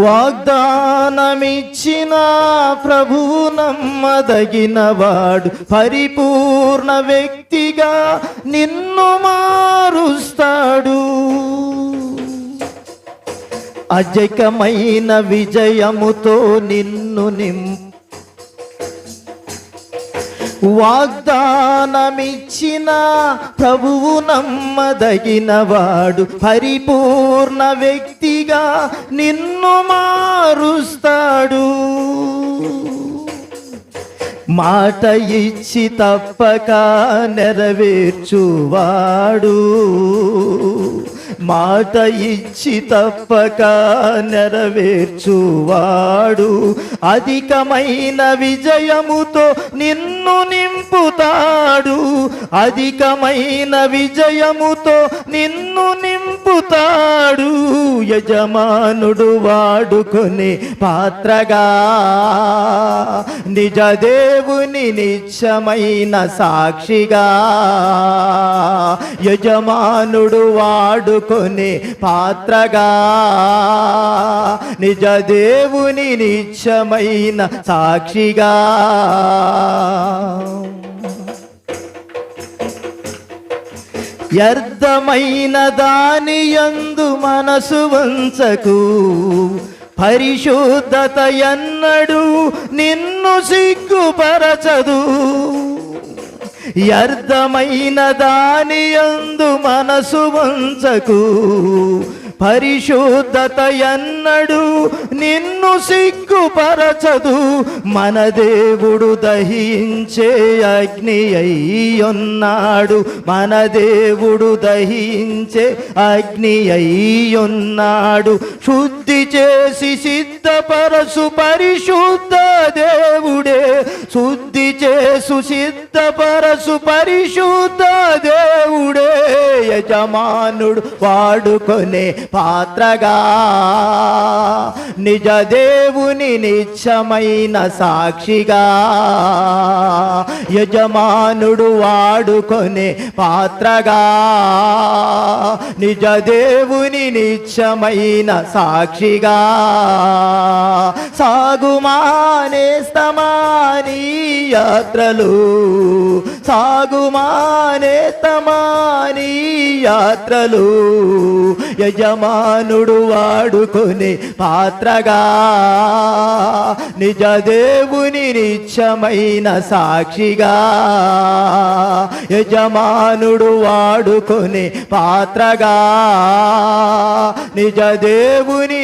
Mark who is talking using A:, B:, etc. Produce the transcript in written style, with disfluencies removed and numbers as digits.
A: వాగ్దానమిచ్చిన ప్రభువు నమ్మదగినవాడు, పరిపూర్ణ వ్యక్తిగా నిన్ను మారుస్తాడు. అజకమైన విజయముతో నిన్ను వాగ్దానమిచ్చిన ప్రభువు నమ్మదగినవాడు, పరిపూర్ణ వ్యక్తిగా నిన్ను మారుస్తాడు. మాట ఇచ్చి తప్పక నెరవేర్చువాడు, మాట ఇచ్చి తప్పక నెరవేర్చువాడు. అధికమైన విజయముతో నిన్ను నింపుతాడు, అధికమైన విజయముతో నిన్ను నింపుతాడు. యజమానుడు వాడుకొని పాత్రగా, నిజ దేవుని నిత్యమైన సాక్షిగా, యజమానుడు వాడుకొని పాత్రగా, నిజ దేవుని నిత్యమైన సాక్షిగా. వ్యర్థమైన దాని యందు మనసు వంచకు, పరిశుద్ధత ఎన్నడూ నిన్ను సిగ్గుపరచదు. వ్యర్థమైన దాని యందు మనసు వంచకు, పరిశుద్ధత ఎన్నడూ నిన్ను సిగ్గుపరచదు. మన దేవుడు దహించే అగ్ని అయ్యున్నాడు, మన దేవుడు దహించే అగ్ని అయ్యున్నాడు. శుద్ధి చేసి సిద్ధపరచు పరిశుద్ధ దేవుడే, శుద్ధి చేసు సిద్ధపరచు పరిశుద్ధ దేవుడే. యజమానుడు వాడుకొనే పాత్రగా, నిజ దేవుని నిత్యమైన సాక్షిగా, యజమానుడు వాడుకొనే పాత్రగా, నిజ దేవుని నిత్యమైన సాక్షిగా. సాగుమానేస్తమాని యాత్రలు, సాగుమానేస్తమాని యాత్రలు, యజమానుడు వాడుకొని పాత్రగా, నిజ దేవుని నిత్యమైన సాక్షిగా, యజమానుడు వాడుకొని పాత్రగా, నిజ దేవుని